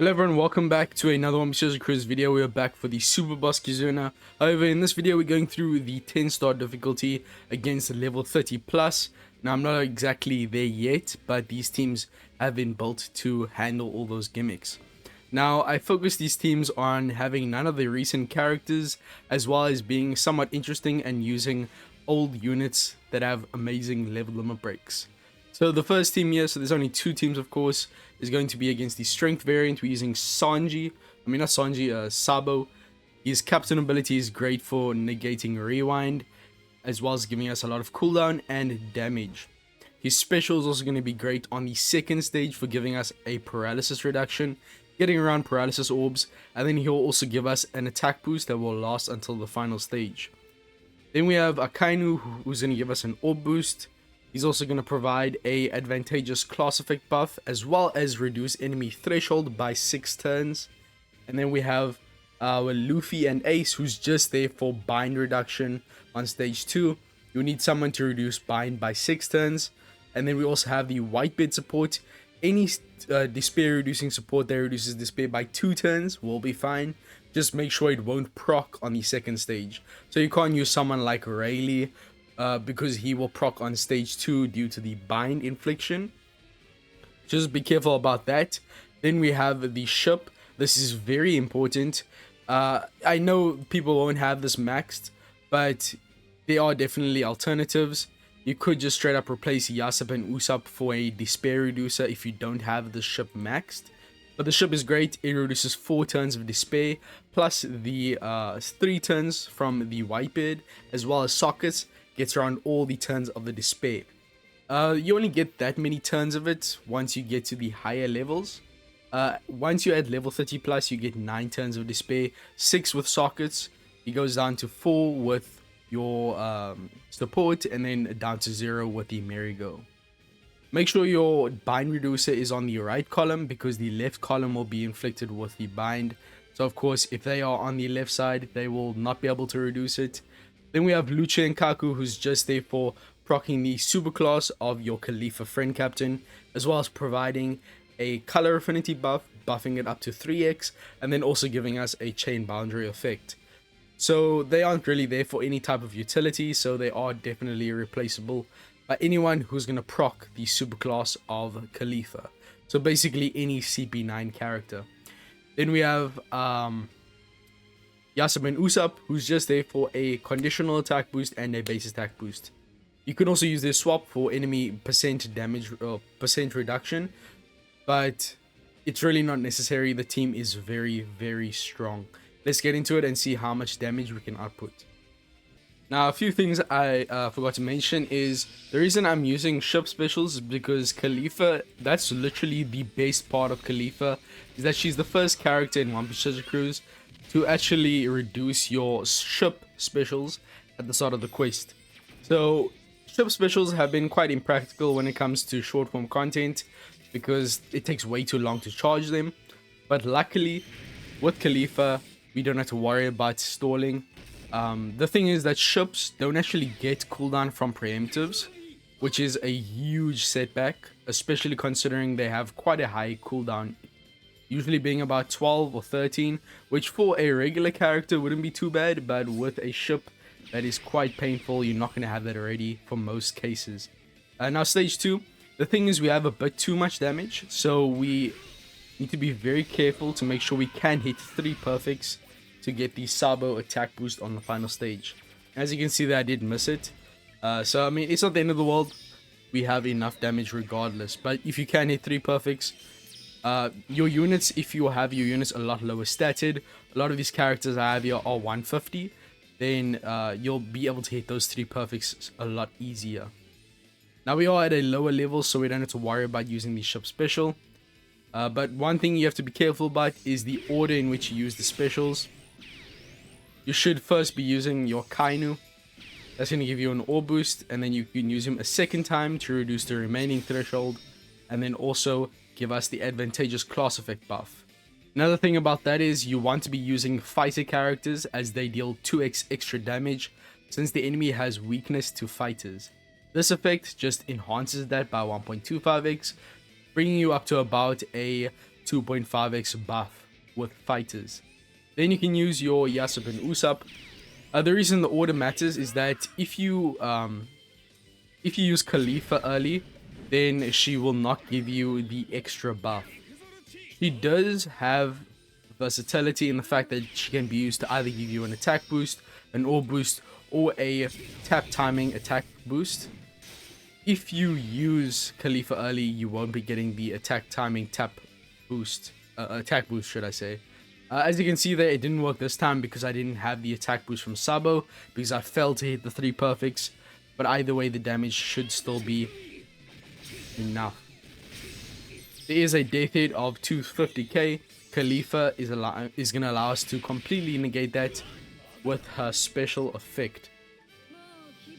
Hello everyone, welcome back to another OPTC Cruise video. We are back for the SOBAMASK Kizuna. However, in this video we're going through the 10-star difficulty against level 30 plus. Now I'm not exactly there yet, but these teams have been built to handle all those gimmicks. Now I focus these teams on having none of the recent characters, as well as being somewhat interesting and using old units that have amazing level limit breaks. So the first team here, so there's only two teams of course, is going to be against the strength variant. We're using Sanji, Sabo. His captain ability is great for negating rewind, as well as giving us a lot of cooldown and damage. His special is also going to be great on the second stage for giving us a paralysis reduction, getting around paralysis orbs, and then he'll also give us an attack boost that will last until the final stage. Then we have Akainu, who's going to give us an orb boost. He's also going to provide a advantageous class effect buff, as well as reduce enemy threshold by 6 turns. And then we have our Luffy and Ace, who's just there for bind reduction on stage 2. You need someone to reduce bind by 6 turns. And then we also have the Whitebeard support. Any despair reducing support that reduces despair by 2 turns will be fine. Just make sure it won't proc on the second stage. So you can't use someone like Rayleigh, because he will proc on stage 2 due to the bind infliction. Just be careful about that. Then we have the ship. This is very important. I know people won't have this maxed, but there are definitely alternatives. You could just straight up replace Yasop and Usopp for a despair reducer if you don't have the ship maxed. But the ship is great. It reduces 4 turns of despair, plus the 3 turns from the Whitebeard, as well as sockets. Gets around all the turns of the despair. You only get that many turns of it once you get to the higher levels. Once you're at level 30 plus, you get 9 turns of despair, 6 with sockets. It goes down to 4 with your support, and then down to 0 with the merry-go. Make sure your bind reducer is on the right column, because the left column will be inflicted with the bind. So of course, if they are on the left side, they will not be able to reduce it. Then we have Lucha and Kaku, who's just there for proccing the super class of your KHALIFA friend captain, as well as providing a color affinity buff, buffing it up to 3x, and then also giving us a chain boundary effect. So they aren't really there for any type of utility, so they are definitely replaceable by anyone who's going to proc the super class of KHALIFA. So basically any CP9 character. Then we have Yasop and Usopp, who's just there for a conditional attack boost and a base attack boost. You can also use this swap for enemy percent damage or percent reduction, but it's really not necessary. The team is very, very strong. Let's get into it and see how much damage we can output. Now, a few things I forgot to mention is the reason I'm using ship specials is because KHALIFA, that's literally the best part of KHALIFA, is that she's the first character in One Piece Treasure Cruise to actually reduce your ship specials at the start of the quest. So ship specials have been quite impractical when it comes to short form content, because it takes way too long to charge them. But luckily with KHALIFA, we don't have to worry about stalling. The thing is that ships don't actually get cooldown from preemptives, which is a huge setback, especially considering they have quite a high cooldown, usually being about 12 or 13, which for a regular character wouldn't be too bad, but with a ship that is quite painful, you're not going to have that already for most cases. Now stage 2, the thing is we have a bit too much damage, so we need to be very careful to make sure we can hit 3 perfects to get the Sabo attack boost on the final stage. As you can see, that I did miss it. So I mean, it's not the end of the world. We have enough damage regardless, but if you can hit 3 perfects, your units, if you have your units a lot lower statted, a lot of these characters I have here are 150, then you'll be able to hit those 3 perfects a lot easier. Now we are at a lower level, so we don't have to worry about using the ship special. But one thing you have to be careful about is the order in which you use the specials. You should first be using your Kainu. That's going to give you an orb boost, and then you can use him a second time to reduce the remaining threshold, and then also give us the advantageous class effect buff. Another thing about that is you want to be using fighter characters, as they deal 2x extra damage since the enemy has weakness to fighters. This effect just enhances that by 1.25x, bringing you up to about a 2.5x buff with fighters. Then you can use your Yasop and Usopp. The reason the order matters is that if you use KHALIFA early, then she will not give you the extra buff. She does have versatility in the fact that she can be used to either give you an attack boost, an orb boost, or a tap timing attack boost. If you use KHALIFA early, you won't be getting the attack timing tap boost, attack boost should I say. As you can see there, it didn't work this time because I didn't have the attack boost from Sabo, because I failed to hit the 3 perfects. But either way, the damage should still be enough. There is a death hit of 250k. KHALIFA is going to allow us to completely negate that with her special effect.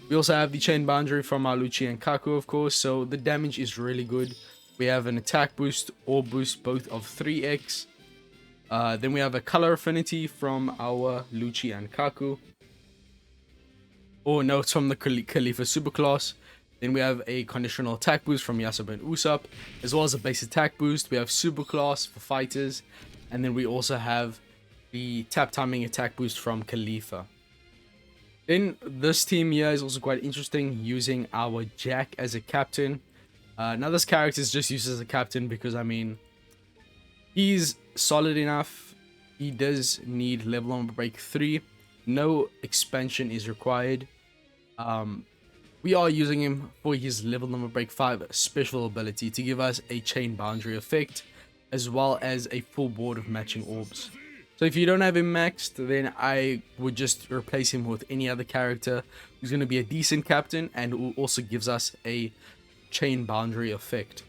We also have the chain boundary from our Lucci and Kaku, of course, so the damage is really good. We have an attack boost or boost both of 3x. Then we have a color affinity from our Lucci and Kaku. Or no, it's from the KHALIFA superclass. Then we have a conditional attack boost from Yasop and Usopp, as well as a base attack boost. We have superclass for fighters, and then we also have the tap timing attack boost from KHALIFA. Then this team here is also quite interesting, using our Jack as a captain. Now this character is just used as a captain because, I mean, he's solid enough. He does need level on break 3. No expansion is required. We are using him for his level number break 5 special ability to give us a chain boundary effect, as well as a full board of matching orbs. So if you don't have him maxed, then I would just replace him with any other character who's going to be a decent captain and who also gives us a chain boundary effect.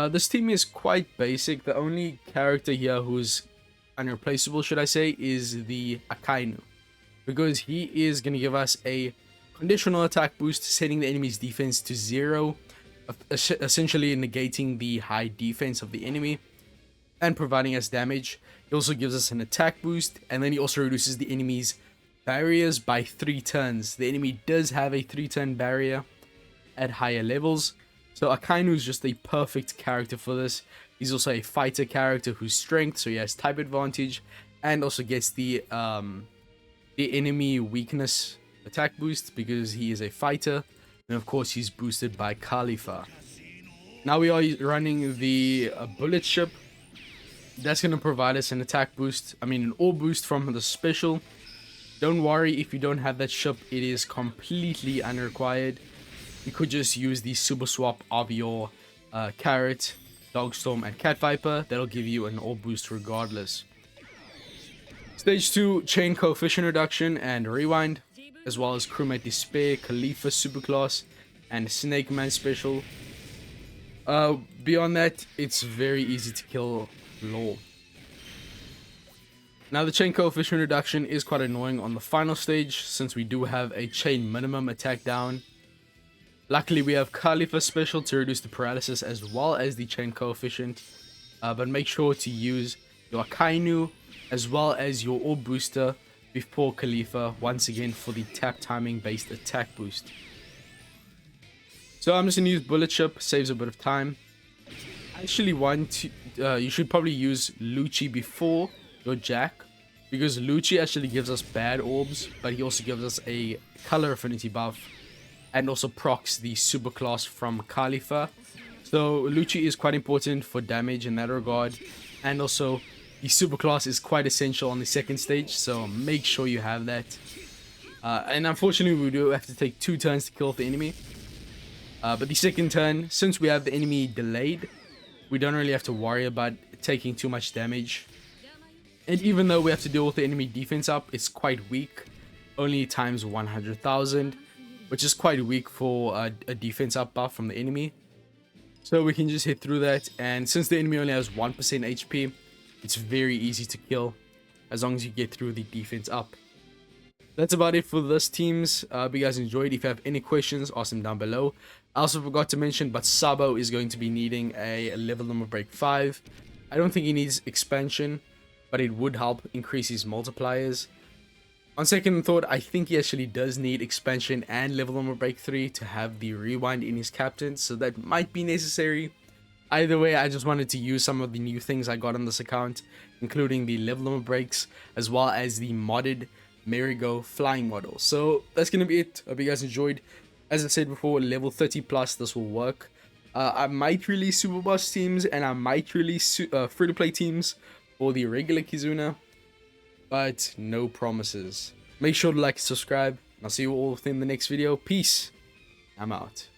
This team is quite basic. The only character here who's unreplaceable, should I say, is the Akainu, because he is going to give us a conditional attack boost, setting the enemy's defense to 0, essentially negating the high defense of the enemy and providing us damage. He also gives us an attack boost, and then he also reduces the enemy's barriers by 3 turns. The enemy does have a 3-turn barrier at higher levels, so Akainu is just a perfect character for this. He's also a fighter character who's strength, so he has type advantage, and also gets the enemy weakness attack boost because he is a fighter. And of course, he's boosted by KHALIFA. Now we are running the bullet ship. That's going to provide us an attack boost, an orb boost from the special. Don't worry if you don't have that ship, it is completely unrequired. You could just use the super swap of your Carrot, Dogstorm, and Cat Viper. That'll give you an orb boost regardless. Stage 2, chain coefficient reduction and rewind, as well as crewmate despair, KHALIFA superclass, and Snake Man special. Beyond that, it's very easy to kill Law. Now the chain coefficient reduction is quite annoying on the final stage, since we do have a chain minimum attack down. Luckily we have KHALIFA special to reduce the paralysis as well as the chain coefficient, but make sure to use your Akainu as well as your orb booster before KHALIFA, once again for the tap timing based attack boost. So I'm just going to use bullet ship, saves a bit of time. I actually want to, you should probably use Lucci before your Jack, because Lucci actually gives us bad orbs, but he also gives us a color affinity buff and also procs the superclass from KHALIFA. So Lucci is quite important for damage in that regard, and also the superclass is quite essential on the second stage, so make sure you have that. And unfortunately we do have to take 2 turns to kill the enemy. But the second turn, since we have the enemy delayed, we don't really have to worry about taking too much damage. And even though we have to deal with the enemy defense up, it's quite weak. Only times 100,000, which is quite weak for a defense up buff from the enemy. So we can just hit through that, and since the enemy only has 1% HP, it's very easy to kill as long as you get through the defense up. That's about it for this teams. Hope you guys enjoyed. If you have any questions, ask them down below. I also forgot to mention, but Sabo is going to be needing a level number break 5. I don't think he needs expansion, but it would help increase his multipliers. On second thought, I think he actually does need expansion and level number break 3 to have the rewind in his captain, so that might be necessary. Either way, I just wanted to use some of the new things I got on this account, including the level limit breaks, as well as the modded merry-go flying model. So that's going to be it. Hope you guys enjoyed. As I said before, level 30 plus, this will work. I might release Super Boss teams, and I might release free-to-play teams for the regular Kizuna, but no promises. Make sure to like and subscribe, and I'll see you all in the next video. Peace. I'm out.